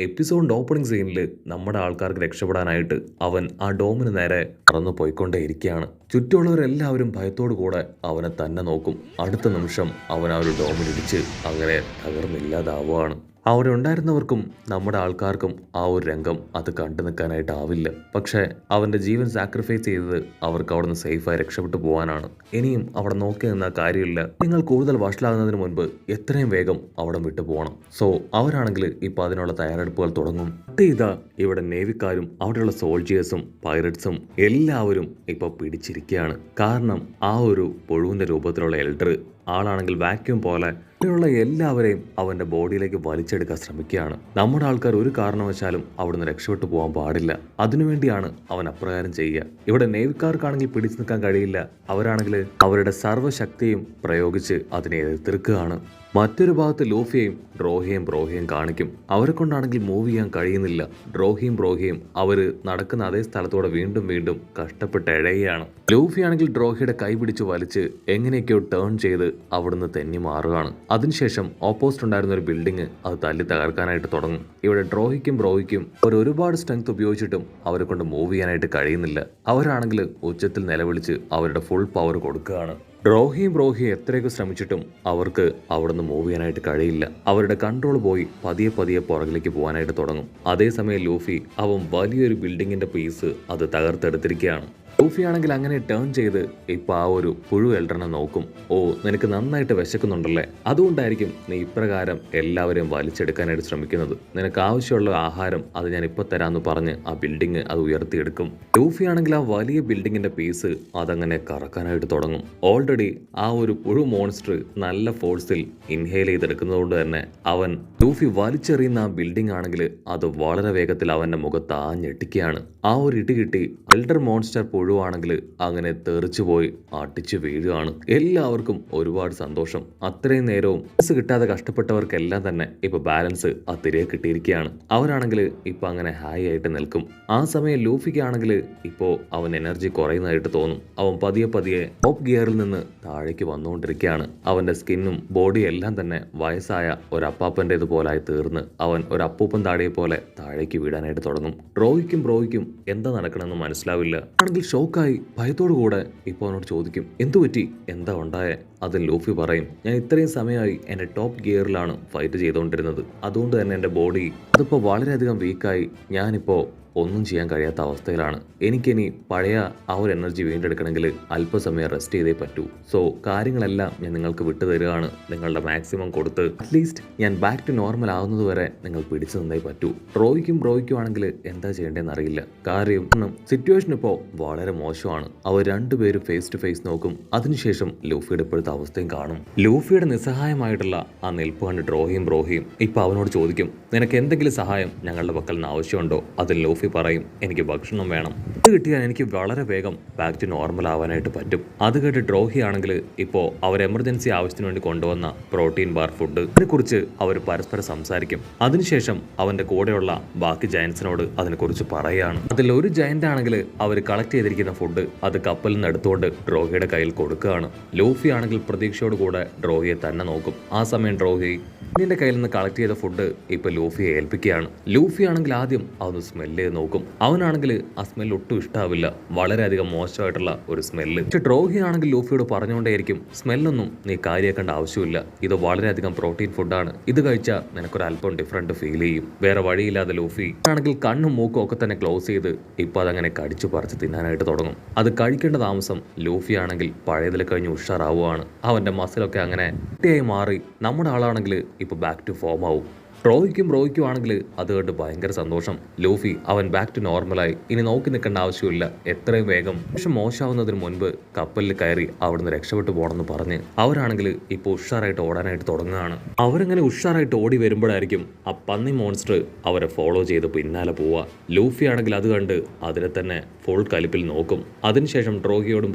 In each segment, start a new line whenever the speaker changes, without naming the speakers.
എപ്പിസോഡിന്റെ opening സീനിൽ നമ്മുടെ ആൾക്കാർക്ക് രക്ഷപ്പെടാനായിട്ട് അവൻ ആ ഡോമിന് നേരെ പറന്നു പോയിക്കൊണ്ടേയിരിക്കുകയാണ്. ചുറ്റുമുള്ളവരെല്ലാവരും ഭയത്തോടു കൂടെ അവനെ തന്നെ നോക്കും. അടുത്ത നിമിഷം അവൻ ആ ഒരു ഡോമിലിടിച്ച് അങ്ങനെ തകർന്നില്ലാതാവുകയാണ്. അവിടെ ഉണ്ടായിരുന്നവർക്കും നമ്മുടെ ആൾക്കാർക്കും ആ ഒരു രംഗം അത് കണ്ടു നിൽക്കാനായിട്ടാവില്ല. പക്ഷേ അവൻ്റെ ജീവൻ സാക്രിഫൈസ് ചെയ്തത് അവർക്ക് അവിടെ നിന്ന് സേഫായി രക്ഷപ്പെട്ടു പോകാനാണ്. ഇനിയും അവിടെ നോക്കി നിന്ന കാര്യമില്ല. നിങ്ങൾ കൂടുതൽ വഷളാകുന്നതിന് മുൻപ് എത്രയും വേഗം അവിടെ വിട്ടു പോകണം. സോ അവരാണെങ്കിൽ ഇപ്പം അതിനുള്ള തയ്യാറെടുപ്പുകൾ തുടങ്ങും. ഇതാ ഇവിടെ നേവിക്കാരും അവിടെയുള്ള സോൾജിയേഴ്സും പൈററ്റ്സും എല്ലാവരും ഇപ്പോൾ പിടിച്ചിരിക്കുകയാണ്. കാരണം ആ ഒരു പുഴുവിൻ്റെ രൂപത്തിലുള്ള എൽഡർ ആളാണെങ്കിൽ വാക്യൂം പോലെ ഇവിടെയുള്ള എല്ലാവരെയും അവൻ്റെ ബോഡിയിലേക്ക് വലിച്ചെടുക്കാൻ ശ്രമിക്കുകയാണ്. നമ്മുടെ ആൾക്കാർ ഒരു കാരണവശാലും അവിടുന്ന് രക്ഷപ്പെട്ടു പോകാൻ പാടില്ല. അതിനുവേണ്ടിയാണ് അവൻ അപ്രകാരം ചെയ്യുക. ഇവിടെ നേവിക്കാർക്കാണെങ്കിൽ പിടിച്ചു നിൽക്കാൻ കഴിയില്ല. അവരാണെങ്കിൽ അവരുടെ സർവ്വശക്തിയും പ്രയോഗിച്ച് അതിനെ എതിർക്കുകയാണ്. മറ്റൊരു ഭാഗത്ത് ലൂഫിയെയും ഡ്രോഹിയും ബ്രോഹിയും കാണിക്കും. അവരെ കൊണ്ടാണെങ്കിൽ മൂവ് ചെയ്യാൻ കഴിയുന്നില്ല. ഡ്രോഹിയും ബ്രോഹിയും അവർ നടക്കുന്ന അതേ സ്ഥലത്തൂടെ വീണ്ടും വീണ്ടും കഷ്ടപ്പെട്ട് ഇഴയുകയാണ്. ലൂഫിയാണെങ്കിൽ ഡ്രോഹിയുടെ കൈ പിടിച്ച് വലിച്ച് എങ്ങനെയൊക്കെയോ ടേൺ ചെയ്ത് അവിടുന്ന് തെന്നി മാറുകയാണ്. അതിനുശേഷം ഓപ്പോസിറ്റ് ഉണ്ടായിരുന്ന ഒരു ബിൽഡിംഗ് അത് തല്ലി തകർക്കാനായിട്ട് തുടങ്ങും. ഇവിടെ ഡ്രോഹിക്കും ബ്രോഹിക്കും ഒരുപാട് സ്ട്രെങ്ത് ഉപയോഗിച്ചിട്ടും അവരെ കൊണ്ട് മൂവ് ചെയ്യാനായിട്ട് കഴിയുന്നില്ല. അവരാണെങ്കിൽ ഉച്ചത്തിൽ നിലവിളിച്ച് അവരുടെ ഫുൾ പവർ കൊടുക്കുകയാണ്. ഡ്രോഹിയും ബ്രോഹിയും എത്രയൊക്കെ ശ്രമിച്ചിട്ടും അവർക്ക് അവിടുന്ന് മൂവ് ചെയ്യാനായിട്ട് കഴിയില്ല. അവരുടെ കൺട്രോൾ പോയി പതിയെ പതിയെ പുറകിലേക്ക് പോകാനായിട്ട് തുടങ്ങും. അതേസമയം ലൂഫി അവൻ വലിയൊരു ബിൽഡിങ്ങിന്റെ പീസ് അത് തകർത്തെടുത്തിരിക്കുകയാണ്. ലൂഫി ആണെങ്കിൽ അങ്ങനെ ടേൺ ചെയ്ത് ഇപ്പൊ ആ ഒരു പുഴു എൽഡറിനെ നോക്കും. ഓ, നിനക്ക് നന്നായിട്ട് വിശക്കുന്നുണ്ടല്ലേ, അതുകൊണ്ടായിരിക്കും നീ ഇപ്രകാരം എല്ലാവരെയും വലിച്ചെടുക്കാനായിട്ട് ശ്രമിക്കുന്നത്. നിനക്ക് ആവശ്യമുള്ള ആഹാരം അത് ഞാൻ ഇപ്പൊ തരാമെന്ന് പറഞ്ഞ് ആ ബിൽഡിങ് അത് ഉയർത്തിയെടുക്കും. ലൂഫി ആണെങ്കിൽ ആ വലിയ ബിൽഡിങ്ങിന്റെ പീസ് അതങ്ങനെ കറക്കാനായിട്ട് തുടങ്ങും. ഓൾറെഡി ആ ഒരു പുഴു മോൺസ്റ്റർ നല്ല ഫോഴ്സിൽ ഇൻഹെയിൽ ചെയ്തെടുക്കുന്നത് കൊണ്ട് തന്നെ അവൻ ലൂഫി വലിച്ചെറിയുന്ന ആ ബിൽഡിംഗ് ആണെങ്കിൽ അത് വളരെ വേഗത്തിൽ അവന്റെ മുഖത്ത് ഞെട്ടിക്കുകയാണ്. ആ ഒരു ഇടി കിട്ടി എൽഡർ മോൺസ്റ്റർ പുഴുവാണെങ്കിൽ അങ്ങനെ തെറിച്ചു പോയി അടിച്ചു വീഴുകയാണ്. എല്ലാവർക്കും ഒരുപാട് സന്തോഷം. അത്രയും നേരവും കിട്ടാതെ കഷ്ടപ്പെട്ടവർക്കെല്ലാം തന്നെ ഇപ്പൊ ബാലൻസ് ആ തിരികെ കിട്ടിയിരിക്കുകയാണ്. അവരാണെങ്കിൽ ഇപ്പൊ അങ്ങനെ ഹായ് ആയിട്ട് നിൽക്കും. ആ സമയം ലൂഫിക്ക് ആണെങ്കിൽ ഇപ്പോ അവൻ എനർജി കുറയുന്നതായിട്ട് തോന്നും. അവൻ പതിയെ പതിയെ ടോപ്പ് ഗിയറിൽ നിന്ന് താഴേക്ക് വന്നുകൊണ്ടിരിക്കുകയാണ്. അവന്റെ സ്കിന്നും ബോഡിയും എല്ലാം തന്നെ വയസ്സായ ഒരു അപ്പാപ്പൻ്റെതുപോലായി തീർന്ന് അവൻ ഒരു അപ്പൂപ്പൻ താടിയെ പോലെ താഴേക്ക് വീടാനായിട്ട് തുടങ്ങും. ഡ്രോയിക്കും ബ്രോയിക്കും എന്താ നടക്കണമെന്ന് മനസ്സിലാവില്ല. ആണെങ്കിൽ ഷോക്കായി ഭയത്തോടു കൂടെ ഇപ്പോൾ അവനോട് ചോദിക്കും, എന്തു പറ്റി, എന്താ ഉണ്ടായേ? അതിൽ ലൂഫി പറയും, ഞാൻ ഇത്രയും സമയമായി എൻ്റെ ടോപ്പ് ഗിയറിലാണ് ഫൈറ്റ് ചെയ്തുകൊണ്ടിരുന്നത്. അതുകൊണ്ട് തന്നെ എൻ്റെ ബോഡി അതിപ്പോൾ വളരെയധികം വീക്കായി ഞാനിപ്പോൾ ഒന്നും ചെയ്യാൻ കഴിയാത്ത അവസ്ഥയിലാണ്. എനിക്കിനി പഴയ ആ ഒരു എനർജി വീണ്ടെടുക്കണമെങ്കിൽ അല്പസമയം റെസ്റ്റ് ചെയ്തേ പറ്റൂ. സോ കാര്യങ്ങളെല്ലാം ഞാൻ നിങ്ങൾക്ക് വിട്ടു തരികയാണ്. നിങ്ങളുടെ മാക്സിമം കൊടുത്ത് അറ്റ്ലീസ്റ്റ് ഞാൻ ബാക്ക് ടു നോർമൽ ആവുന്നത് വരെ നിങ്ങൾ പിടിച്ചു നിന്നേ പറ്റൂ. ബ്രോയ്ക്കും ആണെങ്കിൽ എന്താ ചെയ്യേണ്ടതെന്ന് അറിയില്ല. കാര്യം സിറ്റുവേഷൻ ഇപ്പോൾ വളരെ മോശമാണ്. അവർ രണ്ടുപേരും ഫേസ് ടു ഫേസ് നോക്കും. അതിനുശേഷം ലൂഫിയുടെ ഇപ്പോഴത്തെ അവസ്ഥയും കാണും. ലൂഫിയുടെ നിസ്സഹായമായിട്ടുള്ള ആ നിൽപ്പ് കണ്ട് ബ്രോഹിയും ഇപ്പൊ അവനോട് ചോദിക്കും, നിനക്ക് എന്തെങ്കിലും സഹായം ഞങ്ങളുടെ പക്കൽ നിന്ന് ആവശ്യമുണ്ടോ? അതിൽ ലൂഫി പറയും, എനിക്ക് ഭക്ഷണം വേണം. ഇത് കിട്ടിയാൽ എനിക്ക് വളരെ വേഗം ബാക്ക് ടു നോർമൽ ആവാനായിട്ട് പറ്റും. അത് കേട്ട് ഡ്രോഹി ആണെങ്കിൽ ഇപ്പോ അവർ എമർജൻസി ആവശ്യത്തിന് വേണ്ടി കൊണ്ടുവന്ന പ്രോട്ടീൻ ബാർ ഫുഡ് അതിനെക്കുറിച്ച് അവർ പരസ്പരം സംസാരിക്കും. അതിനുശേഷം അവന്റെ കൂടെയുള്ള ബാക്കി ജയൻസിനോട് അതിനെക്കുറിച്ച് പറയുകയാണ്. അതിൽ ഒരു ജയന്റ് ആണെങ്കിൽ അവർ കളക്ട് ചെയ്തിരിക്കുന്ന ഫുഡ് അത് കപ്പലിൽ നിന്ന് എടുത്തുകൊണ്ട് ഡ്രോഹിയുടെ കയ്യിൽ കൊടുക്കുകയാണ്. ലൂഫി ആണെങ്കിൽ പ്രതീക്ഷയോട് കൂടെ ഡ്രോഹിയെ തന്നെ നോക്കും. ആ സമയം ഡ്രോഹി നിന്റെ കയ്യിൽ നിന്ന് കളക്ട് ചെയ്ത ഫുഡ് ഇപ്പൊ ലൂഫിയെ ഏൽപ്പിക്കുകയാണ്. ലൂഫി ആണെങ്കിൽ ആദ്യം അതൊന്ന് സ്മെല്ല് ചെയ്ത് നോക്കും. അവനാണെങ്കിൽ ആ സ്മെല്ല് ഒട്ടും ഇഷ്ടാവില്ല. വളരെയധികം മോശമായിട്ടുള്ള ഒരു സ്മെല്ല്. പക്ഷെ ഡ്രോഹി ആണെങ്കിൽ ലൂഫിയോട് പറഞ്ഞുകൊണ്ടേയിരിക്കും, സ്മെല്ലൊന്നും നീ കാര്യമാക്കേണ്ട ആവശ്യമില്ല. ഇത് വളരെയധികം പ്രോട്ടീൻ ഫുഡാണ്. ഇത് കഴിച്ചാൽ നിനക്കൊരു അല്പം ഡിഫറൻറ്റ് ഫീൽ ചെയ്യും. വേറെ വഴിയില്ലാതെ ലൂഫി ആണെങ്കിൽ കണ്ണും മൂക്കും ഒക്കെ തന്നെ ക്ലോസ് ചെയ്ത് ഇപ്പൊ അതങ്ങനെ കടിച്ചു പറിച്ച് തിന്നാനായിട്ട് തുടങ്ങും. അത് കഴിക്കേണ്ട താമസം ലൂഫി ആണെങ്കിൽ പഴയതിൽ കഴിഞ്ഞ് ഉഷാറാവുകയാണ്. അവന്റെ മസിലൊക്കെ അങ്ങനെ കുട്ടിയായി മാറി നമ്മുടെ ആളാണെങ്കിൽ ഇപ്പൊ ബാക്ക് ടു ഫോം ആവും. ബ്രോയ്ക്കും ആണെങ്കിൽ അത് കണ്ട് ഭയങ്കര സന്തോഷം. ലൂഫി അവൻ ബാക്ക് ടു നോർമലായി. ഇനി നോക്കി നിൽക്കേണ്ട ആവശ്യമില്ല. എത്രയും വേഗം പക്ഷെ മോശമാവുന്നതിന് മുൻപ് കപ്പലിൽ കയറി അവിടുന്ന് രക്ഷപ്പെട്ടു പോകണമെന്ന് പറഞ്ഞ് അവരാണെങ്കിൽ ഇപ്പോൾ ഉഷാറായിട്ട് ഓടാനായിട്ട് തുടങ്ങുകയാണ്. അവരങ്ങനെ ഉഷാറായിട്ട് ഓടി വരുമ്പോഴായിരിക്കും ആ പന്നി മോൺസ്റ്റർ അവരെ ഫോളോ ചെയ്ത് പിന്നാലെ പോവുക. ലൂഫി ആണെങ്കിൽ അത് കണ്ട് അതിനെ തന്നെ ഫുൾ കലിപ്പിൽ നോക്കും. അതിനുശേഷം ബ്രോഹിയോടും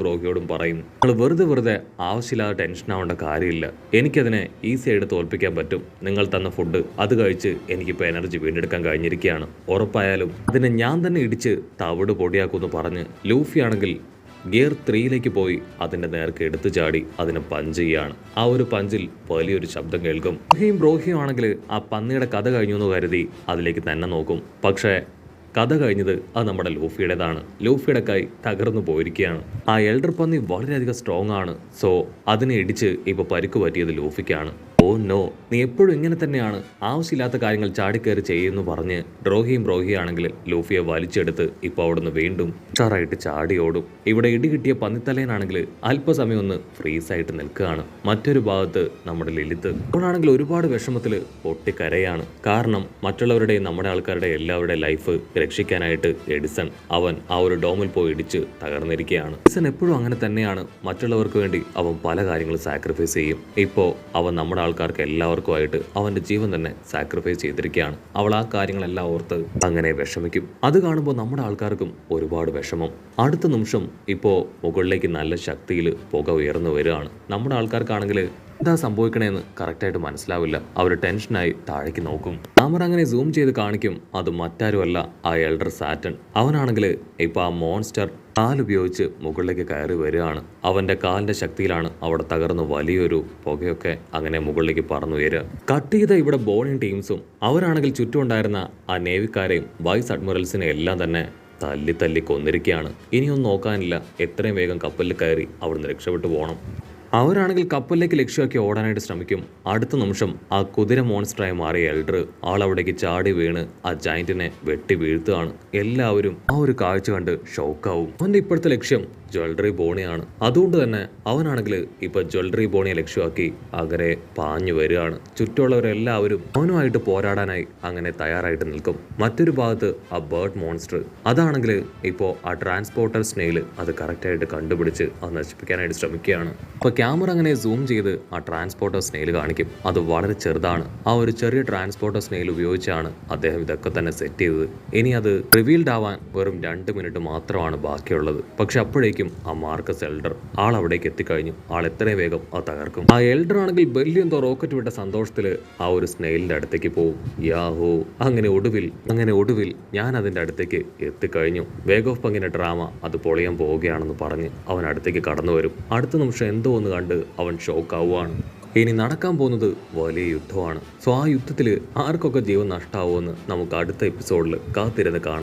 പറയും, നിങ്ങൾ വെറുതെ ആവശ്യമില്ലാതെ ടെൻഷൻ ആവേണ്ട കാര്യമില്ല. എനിക്കതിനെ ഈസി ആയിട്ട് തോൽപ്പിക്കാൻ പറ്റും. നിങ്ങൾ തന്ന ഫുഡ് അത് കഴിച്ച് എനിക്കിപ്പോൾ എനർജി വീണ്ടെടുക്കാൻ കഴിഞ്ഞിരിക്കുകയാണ്. ഉറപ്പായാലും അതിനെ ഞാൻ തന്നെ ഇടിച്ച് തവിട് പൊടിയാക്കുമെന്ന് പറഞ്ഞ് ലൂഫി ആണെങ്കിൽ ഗിയർ 3ലേക്ക് പോയി അതിന്റെ നേർക്ക് എടുത്തു ചാടി അതിനെ പഞ്ച് ചെയ്യാണ്. ആ ഒരു പഞ്ചിൽ വലിയൊരു ശബ്ദം കേൾക്കും. ബ്രോഹിയും ആണെങ്കിൽ ആ പന്നിയുടെ കഥ കഴിഞ്ഞു എന്ന് കരുതി അതിലേക്ക് തന്നെ നോക്കും. പക്ഷേ കഥ കഴിഞ്ഞത് അത് നമ്മുടെ ലൂഫിയുടേതാണ്. ലൂഫിയുടെ കൈ തകർന്നു പോയിരിക്കുകയാണ്. ആ എൽഡർ പന്നി വളരെയധികം സ്ട്രോങ് ആണ്. സോ അതിനെ ഇടിച്ച് ഇപ്പൊ പരിക്ക് പറ്റിയത് ലൂഫിക്കാണ്. ഓ നോ, നീ എപ്പോഴും ഇങ്ങനെ തന്നെയാണ്, ആവശ്യമില്ലാത്ത കാര്യങ്ങൾ ചാടിക്കയറി ചെയ്യുന്നു പറഞ്ഞ് ബ്രോഹിയാണെങ്കിൽ ലൂഫിയെ വലിച്ചെടുത്ത് ഇപ്പൊ അവിടുന്ന് വീണ്ടും ഉഷാറായിട്ട് ചാടി ഓടും. ഇവിടെ ഇടി കിട്ടിയ പന്നിത്തലേനാണെങ്കിൽ അല്പസമയം ഒന്ന് ഫ്രീസായിട്ട് നിൽക്കുകയാണ്. മറ്റൊരു ഭാഗത്ത് നമ്മുടെ ലിലിത്ത് അവളാണെങ്കിൽ ഒരുപാട് വിഷമത്തിൽ പൊട്ടിക്കരയാണ്. കാരണം മറ്റുള്ളവരുടെയും നമ്മുടെ ആൾക്കാരുടെ എല്ലാവരുടെയും ലൈഫ് രക്ഷിക്കാനായിട്ട് എഡിസൺ അവൻ ആ ഒരു ഡോമിൽ പോയി ഇടിച്ച് തകർന്നിരിക്കുകയാണ്. എഡിസൺ എപ്പോഴും അങ്ങനെ തന്നെയാണ്. മറ്റുള്ളവർക്ക് വേണ്ടി അവൻ പല കാര്യങ്ങളും സാക്രിഫൈസ് ചെയ്യും. ഇപ്പോൾ അവൻ നമ്മുടെ ആൾക്കാർക്ക് എല്ലാവർക്കുമായിട്ട് അവന്റെ ജീവൻ തന്നെ സാക്രിഫൈസ് ചെയ്തിരിക്കുകയാണ്. അവൾ ആ കാര്യങ്ങളെല്ലാം ഓർത്ത് അങ്ങനെ വിഷമിക്കും. അത് കാണുമ്പോൾ നമ്മുടെ ആൾക്കാർക്കും ഒരുപാട് വിഷമം. അടുത്ത നിമിഷം ഇപ്പോൾ മുകളിലേക്ക് നല്ല ശക്തിയിൽ പുക ഉയർന്നു വരികയാണ്. നമ്മുടെ ആൾക്കാർക്കാണെങ്കിൽ എന്താ സംഭവിക്കണേന്ന് കറക്റ്റായിട്ട് മനസ്സിലാവില്ല. അവർ ടെൻഷനായി താഴേക്ക് നോക്കും. ക്യാമറ അങ്ങനെ സൂം ചെയ്ത് കാണിക്കും. അത് മറ്റാരുമല്ല, ആ എൽഡർ സാറ്റൺ. അവനാണെങ്കിൽ ഇപ്പൊ ആ മോൺസ്റ്റർ കാലുപയോഗിച്ച് മുകളിലേക്ക് കയറി വരികയാണ്. അവന്റെ കാലിന്റെ ശക്തിയിലാണ് അവിടെ തകർന്ന് വലിയൊരു പുകയൊക്കെ അങ്ങനെ മുകളിലേക്ക് പറന്നു വരിക. കട്ട് ചെയ്ത ഇവിടെ ബോണിംഗ് ടീംസും അവരാണെങ്കിൽ ചുറ്റുമുണ്ടായിരുന്ന ആ നേവിക്കാരെയും വൈസ് അഡ്മിറൽസിനെ എല്ലാം തന്നെ തല്ലി കൊന്നിരിക്കുകയാണ്. ഇനിയൊന്നും നോക്കാനില്ല, എത്രയും വേഗം കപ്പലിൽ കയറി അവിടുന്ന് രക്ഷപ്പെട്ടു പോകണം. അവരാണെങ്കിൽ കപ്പലിലേക്ക് ലക്ഷ്യമാക്കി ഓടാനായിട്ട് ശ്രമിക്കും. അടുത്ത നിമിഷം ആ കുതിര മോൺസ്റ്ററായി മാറിയ എൽഡർ ആളവിടേക്ക് ചാടി വീണ് ആ ജയന്റിനെ വെട്ടി വീഴ്ത്തുകയാണ്. എല്ലാവരും ആ ഒരു കാഴ്ച കണ്ട് ഷോക്കാവും. അവന്റെ ഇപ്പോഴത്തെ ലക്ഷ്യം ജ്വല്ലറി ബോണിയാണ്. അതുകൊണ്ട് തന്നെ അവനാണെങ്കിൽ ഇപ്പൊ ജ്വല്ലറി ബോണിയെ ലക്ഷ്യമാക്കി അങ്ങനെ പാഞ്ഞു വരികയാണ്. ചുറ്റുമുള്ളവരെല്ലാവരും അവനുമായിട്ട് പോരാടാനായി അങ്ങനെ തയ്യാറായിട്ട് നിൽക്കും. മറ്റൊരു ഭാഗത്ത് ആ ബേർഡ് മോൺസ്റ്റർ അതാണെങ്കിൽ ഇപ്പോ ആ ട്രാൻസ്പോർട്ടർ സ്നെയില് അത് കറക്റ്റായിട്ട് കണ്ടുപിടിച്ച് അത് നശിപ്പിക്കാനായിട്ട് ശ്രമിക്കുകയാണ്. അപ്പൊ ക്യാമറ അങ്ങനെ സൂം ചെയ്ത് ആ ട്രാൻസ്പോർട്ടർ സ്നെയിൽ കാണിക്കും. അത് വളരെ ചെറുതാണ്. ആ ഒരു ചെറിയ ട്രാൻസ്പോർട്ടർ സ്നെയിൽ ഉപയോഗിച്ചാണ് അദ്ദേഹം ഇതൊക്കെ തന്നെ സെറ്റ് ചെയ്തത്. ഇനി അത് റിവീൽഡ് ആവാൻ വെറും 2 മിനിറ്റ് മാത്രമാണ് ബാക്കിയുള്ളത്. പക്ഷെ അപ്പോഴേക്കും ആ മാർക്കസ് എൽഡർ ആൾ അവിടേക്ക് എത്തിക്കഴിഞ്ഞു. ആൾ എത്രയും വേഗം അത് തകർക്കും. ആ എൽഡർ ആണെങ്കിൽ ബെല്ലി എന്തോ റോക്കറ്റ് വിട്ട സന്തോഷത്തില് ആ ഒരു സ്നെയിലിന്റെ അടുത്തേക്ക് പോകും. യാഹോ, അങ്ങനെ ഒടുവിൽ ഞാൻ അതിന്റെ അടുത്തേക്ക് എത്തിക്കഴിഞ്ഞു. വേഗ് ഓഫ് പങ്കിന്റെ ഡ്രാമ അത് പൊളിയാൻ പോവുകയാണെന്ന് പറഞ്ഞ് അവൻ അടുത്തേക്ക് കടന്നു വരും. അടുത്ത നിമിഷം എന്തോ ഒന്ന് കണ്ട് അവൻ ഷോക്കാവുകയാണ്. ഇനി നടക്കാൻ പോകുന്നത് വലിയ യുദ്ധമാണ്. സോ ആ യുദ്ധത്തിൽ ആർക്കൊക്കെ ജീവൻ നഷ്ടമാവുമെന്ന് നമുക്ക് അടുത്ത എപ്പിസോഡിൽ കാത്തിരുന്ന് കാണാം.